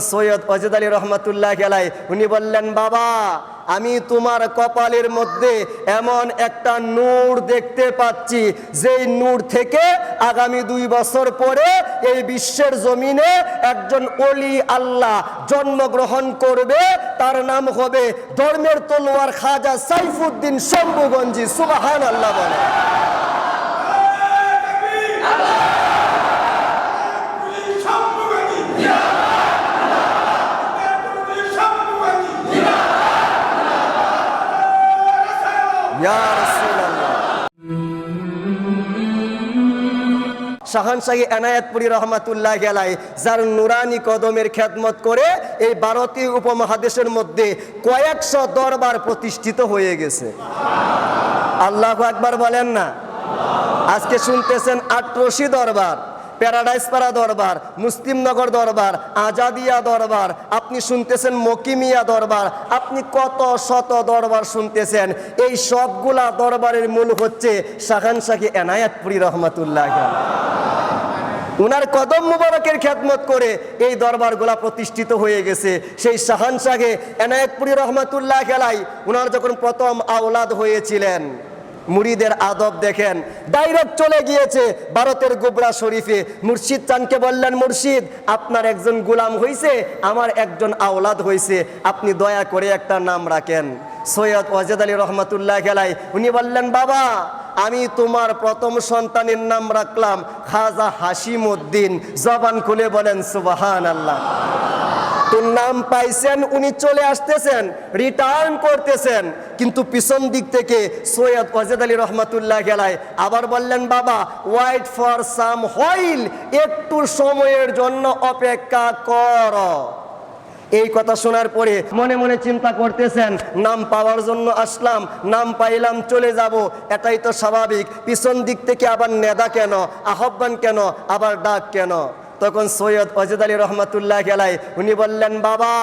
সৈয়দ ওয়াজেদ আলী রহমাতুল্লাহ আলাই উনি বললেন, বাবা আমি তোমার কপালের মধ্যে এমন একটা নূর দেখতে পাচ্ছি, যেই নূর থেকে আগামী 2 বছর পরে এই বিশ্বের জমিনে একজন ওলি আল্লাহ জন্মগ্রহণ করবে, তার নাম হবে ধর্মের তলোয়ার খাজা সাইফুদ্দিন শম্ভুগঞ্জি। সুবহানাল্লাহ বলে। শাহানশাহী এনায়েতপুরী রহমাতুল্লাহ আলাই যার নুরানি কদমের খেদমত করে এই ভারতীয় উপমহাদেশের মধ্যে কয়েকশো দরবার প্রতিষ্ঠিত হয়ে গেছে। আল্লাহু আকবার বলেন না। আজকে শুনতেছেন আটরশি দরবার, প্যারাডাইস পাড়া দরবার, মুসলিমনগর দরবার, আজাদিয়া দরবার, আপনি শুনতেছেন মকিমিয়া দরবার, আপনি কত শত দরবার শুনতেছেন। এই সবগুলা দরবারের মূল হচ্ছে শাহানশাহী এনায়েতপুরী রহমাতুল্লাহ। উনার কদম মুবারকের খেদমত করে এই দরবারগুলা প্রতিষ্ঠিত হয়ে গেছে। সেই শাহানশাহী এনায়েতপুরী রহমাতুল্লাহ আলাই উনার যখন প্রথম আওলাদ হয়েছিলেন, মুরিদের আদব দেখেন, ডাইরেক্ট চলে গিয়েছে ভারতের গোবরা শরীফে। মুর্শিদ চানকে বললেন, মুর্শিদ আপনার একজন গোলাম হয়েছে, আমার একজন আওলাদ হয়েছে, আপনি দয়া করে একটা নাম রাখেন। সৈয়দ ওয়াজেদ আলী রহমাতুল্লাহ আলাই উনি বললেন, বাবা আমি তোমার প্রথম সন্তানের নাম রাখলাম খাজা হাশিম উদ্দিন। জবান খুলে বলেন সুবহানাল্লাহ। তোর নাম পাইছেন, উনি চলে আসতেছেন, রিটার্ন করতেছেন, কিন্তু পিছন দিক থেকে সৈয়দ ওয়াজেদ আলী রহমাতুল্লাহ আলাই আবার বললেন, বাবা ওয়াইট ফর সাম হোয়াইল, একটু সময়ের জন্য অপেক্ষা কর। এই কথা শোনার পরে মনে মনে চিন্তা করতেছেন, নাম পাওয়ার জন্য আসলাম, নাম পাইলাম চলে যাব, এটাই তো স্বাভাবিক। পিছন দিক থেকে আবার নেদা কেন, আহ্বান কেন, আবার ডাক কেন? তখন সৈয়দ ওয়াজেদ আলী রহমাতুল্লাহ আলাই উনি বললেন, বাবা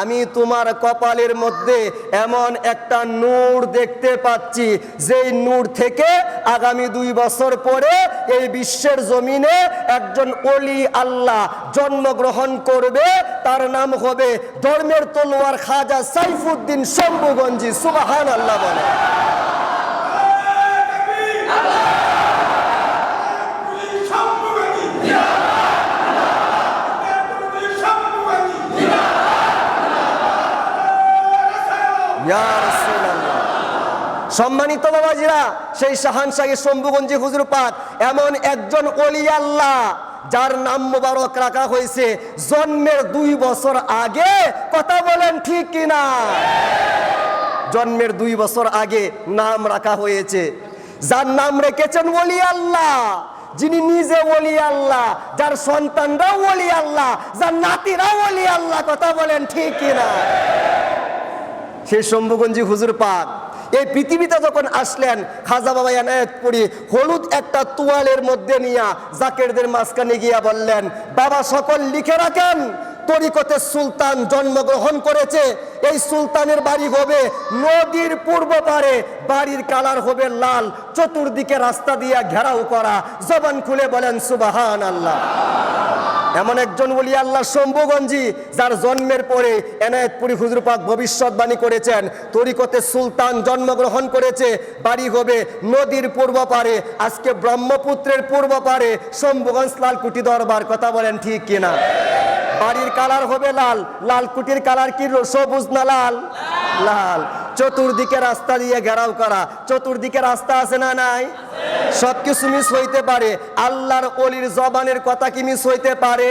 আমি তোমার কপালের মধ্যে এমন একটা নূর দেখতে পাচ্ছি, যেই নূর থেকে আগামী 2 বছর পরে এই বিশ্বের জমিনে একজন ওলি আল্লাহ জন্মগ্রহণ করবে, তার নাম হবে ধর্মের তলোয়ার খাজা সাইফুদ্দিন শম্ভুগঞ্জি। সুবহানাল্লাহ বলে। সম্মানিত বাবাজিরা, সেই শাহানশাহী শম্ভুগঞ্জি হুজুর পাক এমন একজন ওলি আল্লাহ যার নাম মুবারক রাখা হয়েছে জন্মের 2 বছর আগে। কথা বলেন ঠিক কিনা? জন্মের 2 বছর আগে নাম রাখা হয়েছে, যার নাম রেখেছেন ওলি আল্লাহ, যিনি নিজে ওলি আল্লাহ, যার সন্তানরাও ওলি আল্লাহ, যার নাতিরাও ওলি আল্লাহ। কথা বলেন ঠিক কিনা? সেই শম্ভুগঞ্জি হুজুর পাক এই পৃথিবীতে যখন আসলেন, খাজা বাবা এনায়েতপুরী হলুদ একটা তোয়ালের মধ্যে নিয়ে জাকেরদের মাঝখানে গিয়া বললেন, বাবা সকল লিখে রাখেন, তরিকতে সুলতান জন্মগ্রহণ করেছে। এই সুলতানের বাড়ি হবে নদীর পূর্ব পারে, বাড়ির কালার হবে লাল, চতুর্দিকে রাস্তা দিয়ে ঘেরাও করা। জবান খুলে বলেন সুবহানাল্লাহ। এমন একজন ওলি আল্লাহ শম্ভুগঞ্জি, যার জন্মের পরে এনায়েতপুরী হুজুর পাক ভবিষ্যৎবাণী করেছেন, তরিকতে সুলতান জন্মগ্রহণ করেছে, বাড়ি হবে নদীর পূর্ব পারে। আজকে ব্রহ্মপুত্রের পূর্ব পারে শম্ভুগঞ্জ লালকুটি দরবার। কথা বলেন ঠিক কিনা? বাড়ির কালার হবে লাল, লালকুটির কালার কি সবুজ না লাল? লাল। চতুর্দিকে রাস্তা দিয়ে ঘেরাও করা। চতুর্দিকে রাস্তা আছে না নাই? সবকিছু মিস হইতে পারে, আল্লাহর ওলির জবানের কথা কি মিস হইতে পারে?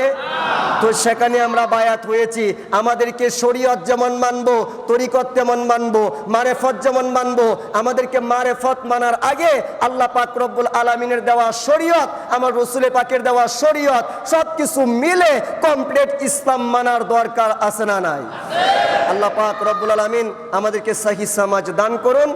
তো সেখানে আমরা বায়াত হয়েছি, আমাদেরকে শরীয়ত যেমন মানবো, তরিকত তেমন মানবো, মারেফত যেমন মানবো। আমাদেরকে মারেফত মানার আগে আল্লাহ পাক রব্বুল আলামিনের দেওয়া শরীয়ত, আমার রসুলের পাকের দেওয়া শরীয়ত, সবকিছু মিলে কমপ্লিট ইসলাম মানার দরকার আছে না নাই? আল্লাহ পাক রব্বুল আলামিন আমাদেরকে সহি সমাজ দান করুন।